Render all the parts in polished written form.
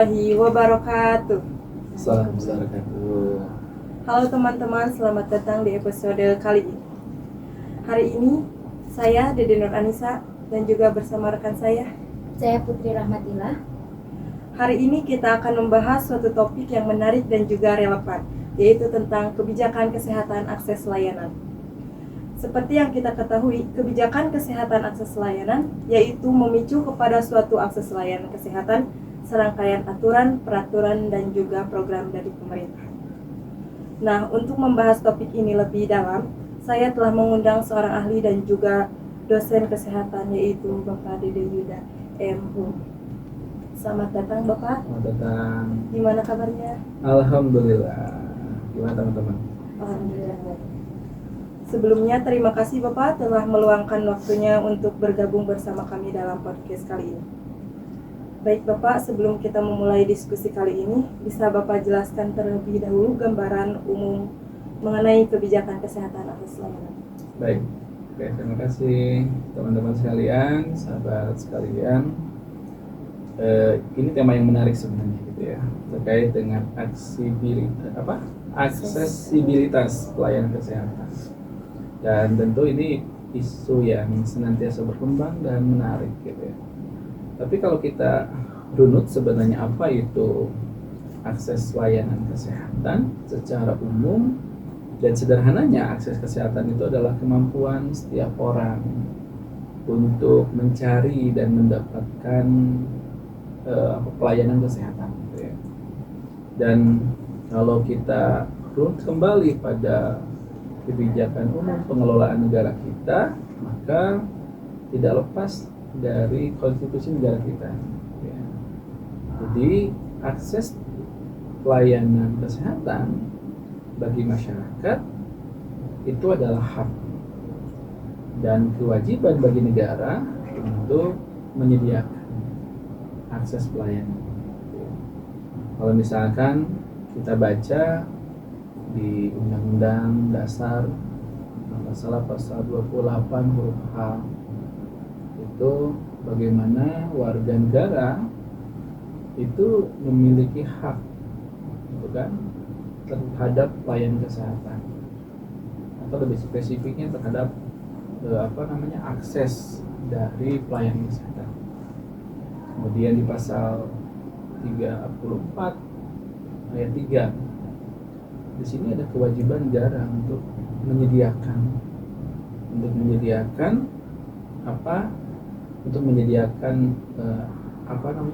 Warahmatullahi wabarakatuh. Salam wabarakatuh. Halo teman-teman, selamat datang di episode kali ini. Hari ini saya Dede Nur Anissa dan juga bersama rekan saya Putri Rahmatillah. Hari ini kita akan membahas suatu topik yang menarik dan juga relevan, yaitu tentang kebijakan kesehatan akses layanan. Seperti yang kita ketahui, kebijakan kesehatan akses layanan yaitu memicu kepada suatu akses layanan kesehatan serangkaian aturan, peraturan, dan juga program dari pemerintah. Nah, untuk membahas topik ini lebih dalam, saya telah mengundang seorang ahli dan juga dosen kesehatan, yaitu Bapak Dede Yuda, MU. Selamat datang Bapak. Selamat datang. Gimana kabarnya? Alhamdulillah. Gimana teman-teman? Alhamdulillah. Sebelumnya terima kasih Bapak telah meluangkan waktunya untuk bergabung bersama kami dalam podcast kali ini. Baik Bapak, sebelum kita memulai diskusi kali ini, bisa Bapak jelaskan terlebih dahulu gambaran umum mengenai kebijakan kesehatan akses layanan. Baik. Oke, terima kasih teman-teman sekalian, sahabat sekalian. Ini tema yang menarik sebenarnya gitu ya, terkait dengan aksesibilitas pelayanan kesehatan. Dan tentu ini isu yang senantiasa berkembang dan menarik gitu ya. Tapi kalau kita runut sebenarnya apa itu akses layanan kesehatan secara umum, dan sederhananya akses kesehatan itu adalah kemampuan setiap orang untuk mencari dan mendapatkan pelayanan kesehatan gitu ya. Dan kalau kita runut kembali pada kebijakan umum pengelolaan negara kita, maka tidak lepas dari konstitusi negara kita ya. Jadi akses pelayanan kesehatan bagi masyarakat itu adalah hak dan kewajiban bagi negara untuk menyediakan akses pelayanan. Kalau misalkan kita baca di Undang-Undang Dasar pasal 28 huruf H, itu bagaimana warga negara itu memiliki hak, gitu kan, terhadap pelayanan kesehatan, atau lebih spesifiknya terhadap akses dari pelayanan kesehatan. Kemudian di pasal 34 ayat 3, di sini ada kewajiban negara untuk menyediakan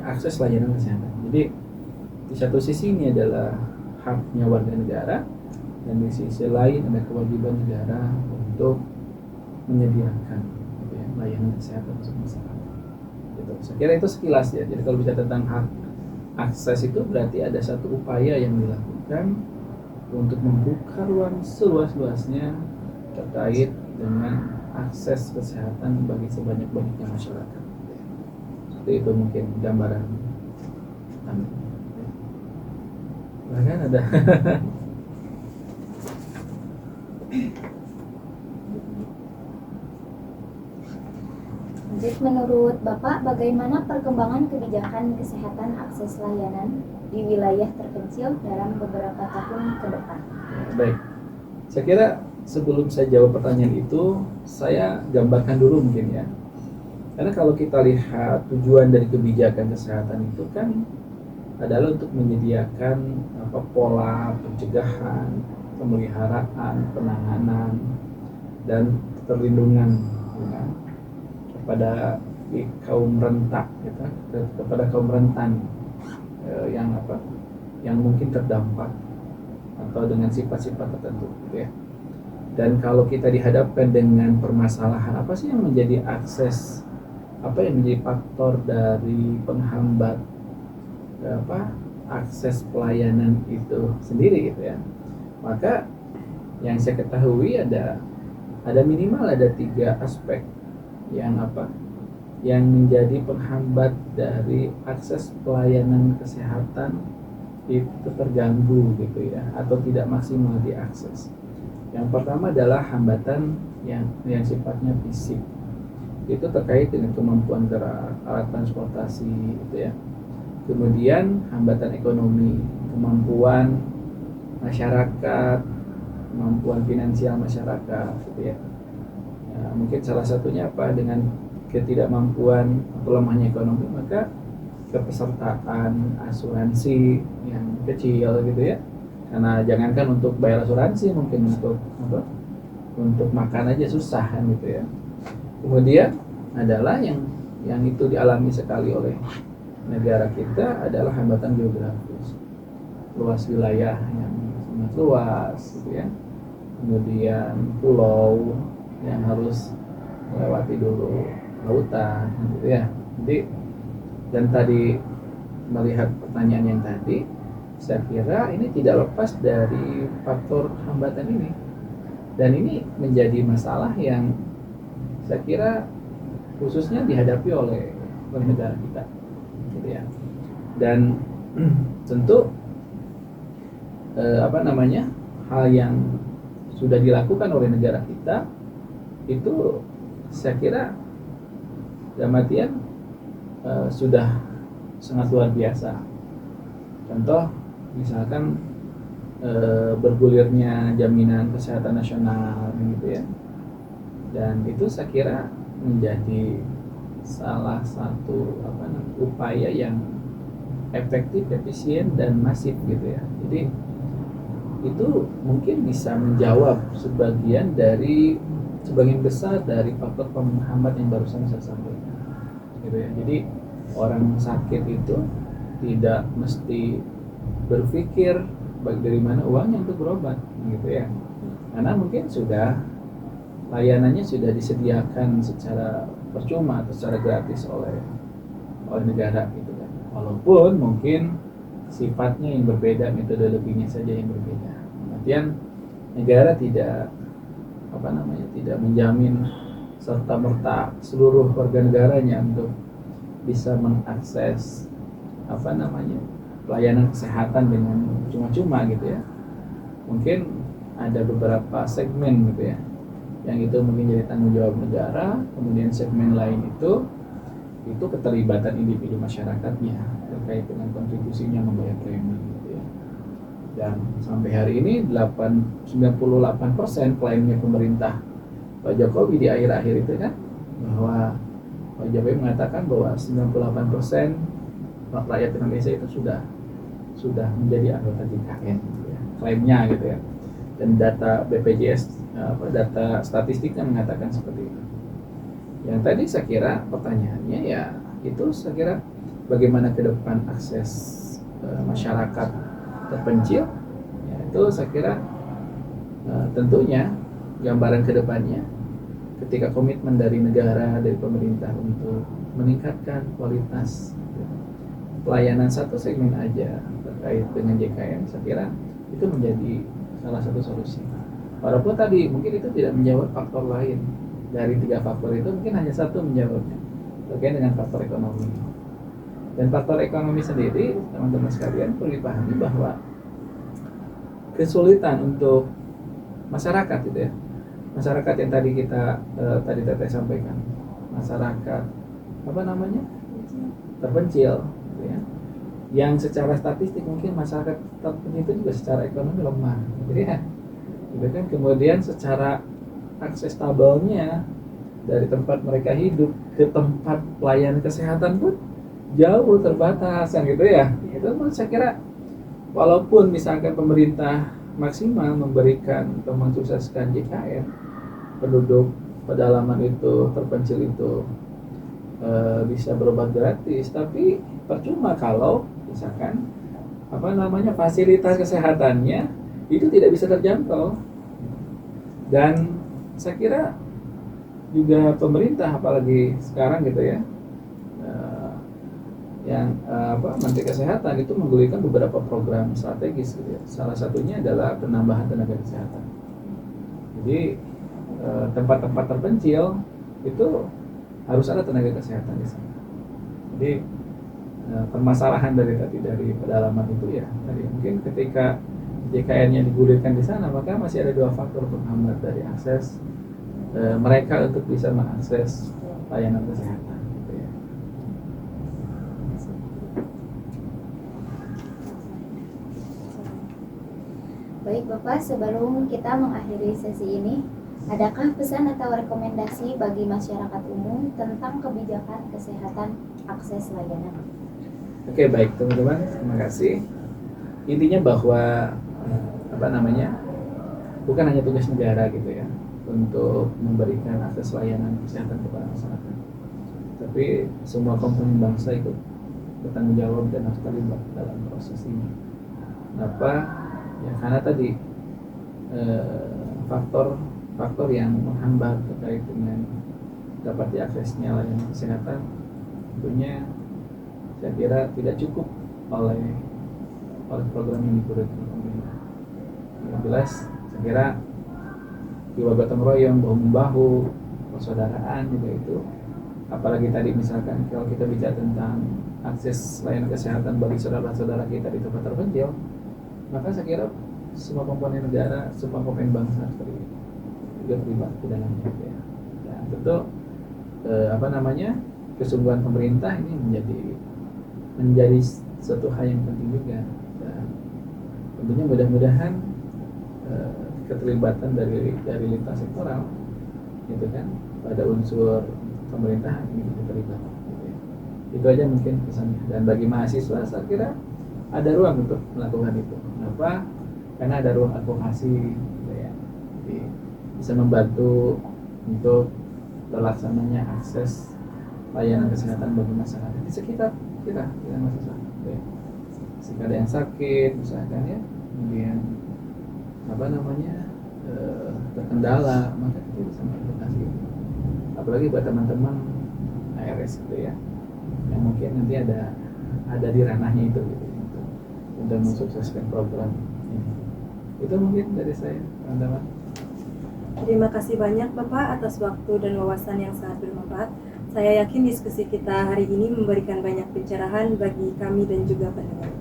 akses layanan kesehatan. Jadi di satu sisi ini adalah haknya warga negara, dan di sisi lain ada kewajiban negara untuk menyediakan layanan kesehatan untuk masyarakat. Gitu. Saya kira itu sekilas ya. Jadi kalau bicara tentang hak akses itu berarti ada satu upaya yang dilakukan untuk membuka ruang seluas-luasnya terkait dengan akses kesehatan bagi sebanyak-banyaknya masyarakat. Seperti itu mungkin gambaran. Bahkan ada Jadi menurut Bapak, bagaimana perkembangan kebijakan kesehatan akses layanan di wilayah terpencil dalam beberapa tahun ke depan? Baik, saya kira sebelum saya jawab pertanyaan itu, saya gambarkan dulu mungkin ya. Karena kalau kita lihat tujuan dari kebijakan kesehatan itu kan adalah untuk menyediakan pola pencegahan, pemeliharaan, penanganan, dan perlindungan ya, kepada kaum rentan, gitu, kepada kaum rentan yang mungkin terdampak atau dengan sifat-sifat tertentu gitu ya. Dan kalau kita dihadapkan dengan permasalahan apa sih yang menjadi akses, apa yang menjadi faktor dari penghambat akses pelayanan itu sendiri gitu ya, maka yang saya ketahui ada minimal 3 aspek yang menjadi penghambat dari akses pelayanan kesehatan itu terganggu gitu ya, atau tidak maksimal diakses. Yang pertama adalah hambatan yang sifatnya fisik. Itu terkait dengan kemampuan gerak, alat transportasi gitu ya. kemudian hambatan ekonomi, kemampuan masyarakat, kemampuan finansial masyarakat, gitu ya. Mungkin salah satunya apa, dengan ketidakmampuan atau lemahnya ekonomi, maka kepesertaan asuransi yang kecil gitu ya, karena jangankan untuk bayar asuransi, mungkin untuk apa, untuk makan aja susah kan gitu ya. Kemudian adalah yang itu dialami sekali oleh negara kita adalah hambatan geografis, luas wilayah yang sangat luas gitu ya, kemudian pulau yang harus melewati dulu lautan gitu ya. Jadi, dan tadi melihat pertanyaan yang tadi, saya kira ini tidak lepas dari faktor hambatan ini, dan ini menjadi masalah yang saya kira khususnya dihadapi oleh negara kita gitu ya. Dan tentu hal yang sudah dilakukan oleh negara kita itu saya kira dalam artian sudah sangat luar biasa. Contoh misalkan bergulirnya jaminan kesehatan nasional gitu ya, dan itu saya kira menjadi salah satu upaya yang efektif, efisien, dan masif gitu ya. Jadi itu mungkin bisa menjawab sebagian besar dari faktor penghambat yang barusan saya sampaikan gitu ya. Jadi orang sakit itu tidak mesti berpikir dari mana uangnya untuk berobat gitu ya, karena mungkin layanannya sudah disediakan secara percuma atau secara gratis oleh negara gitu kan. Walaupun mungkin sifatnya yang berbeda, metodologinya saja yang berbeda. Kemudian negara tidak menjamin serta merta seluruh warga negaranya untuk bisa mengakses pelayanan kesehatan dengan cuma-cuma gitu ya. Mungkin ada beberapa segmen gitu ya, yang itu mungkin jadi tanggung jawab negara. Kemudian segmen lain itu keterlibatan individu masyarakatnya terkait dengan kontribusinya membayar premi gitu ya. Dan sampai hari ini 98% klaimnya pemerintah Pak Jokowi di akhir-akhir itu kan, bahwa Pak Jokowi mengatakan bahwa 98% rakyat Indonesia itu sudah menjadi anggota JKN gitu ya, klaimnya gitu ya. Dan data BPJS, data statistiknya mengatakan seperti itu. Yang tadi saya kira pertanyaannya ya itu, saya kira bagaimana ke depan akses masyarakat terpencil ya, itu saya kira tentunya gambaran ke depannya ketika komitmen dari negara, dari pemerintah untuk meningkatkan kualitas pelayanan satu segmen aja terkait dengan JKN, saya kira itu menjadi salah satu solusi. Walaupun tadi mungkin itu tidak menjawab faktor lain. Dari 3 faktor itu mungkin hanya satu menjawabnya, terkait dengan faktor ekonomi. Dan faktor ekonomi sendiri, teman-teman sekalian perlu dipahami bahwa kesulitan untuk masyarakat gitu ya, masyarakat yang tadi Teteh sampaikan, masyarakat terpencil gitu ya, yang secara statistik mungkin masyarakat terpencil itu juga secara ekonomi lemah gitu ya. Gitu kan. Kemudian secara aksestabelnya dari tempat mereka hidup ke tempat pelayanan kesehatan pun jauh terbatas kan gitu ya. Itu saya kira walaupun misalkan pemerintah maksimal memberikan atau mensukseskan JKN, penduduk pedalaman itu, terpencil itu bisa berobat gratis, tapi percuma kalau misalkan fasilitas kesehatannya itu tidak bisa terjangkau. Dan saya kira juga pemerintah, apalagi sekarang gitu ya, Menteri Kesehatan itu menggulirkan beberapa program strategis gitu ya. Salah satunya adalah penambahan tenaga kesehatan. Jadi tempat-tempat terpencil itu harus ada tenaga kesehatan di sana. Jadi permasalahan dari pedalaman itu ya, tadi mungkin ketika JKN-nya digulirkan di sana, maka masih ada 2 faktor penghambat dari akses mereka untuk bisa mengakses layanan kesehatan gitu ya. Baik Bapak, sebelum kita mengakhiri sesi ini, adakah pesan atau rekomendasi bagi masyarakat umum tentang kebijakan kesehatan akses layanan? Oke, baik teman-teman, terima kasih. Intinya bahwa bukan hanya tugas negara gitu ya untuk memberikan akses layanan kesehatan kepada masyarakat, tapi semua komponen bangsa ikut bertanggung jawab dan harus terlibat dalam proses ini. Kenapa? Ya karena tadi faktor yang menghambat terkait dengan dapat diaksesnya layanan kesehatan tentunya saya kira tidak cukup oleh program ini diberikan pemerintah. Yang jelas saya kira jiwa gotong royong, bahu membahu, persaudaraan juga itu. Apalagi tadi misalkan kalau kita bicara tentang akses layanan kesehatan bagi saudara-saudara kita di tempat terpencil, maka saya kira semua komponen negara, semua komponen bangsa harus terlibat di dalamnya. Ya. Dan tentu kesungguhan pemerintah ini menjadi suatu hal yang penting juga. Dan tentunya mudah-mudahan keterlibatan dari lintas sektoral gitu kan pada unsur pemerintahan ini terlibat gitu ya. Itu aja mungkin pesannya. Dan bagi mahasiswa saya kira ada ruang untuk melakukan itu. Kenapa? Karena ada ruang advokasi gitu ya. Jadi bisa membantu untuk terlaksananya akses layanan kesehatan bagi masyarakat di sekitar kita mahasiswa gitu ya. Jika ada yang sakit misalkan ya, kemudian terkendala, maka kita bisa mengedukasi. Apalagi buat teman-teman ARS gitu ya, yang mungkin nanti ada di ranahnya itu gitu, untuk mensukseskan program ini. Itu mungkin dari saya, teman-teman. Terima kasih banyak Bapak atas waktu dan wawasan yang sangat bermanfaat. Saya yakin diskusi kita hari ini memberikan banyak pencerahan bagi kami dan juga pendengar.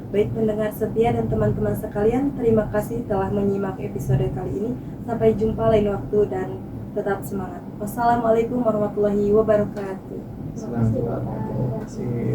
Baik pendengar setia dan teman-teman sekalian, terima kasih telah menyimak episode kali ini. Sampai jumpa lain waktu dan tetap semangat. Wassalamualaikum warahmatullahi wabarakatuh. Assalamualaikum warahmatullahi wabarakatuh.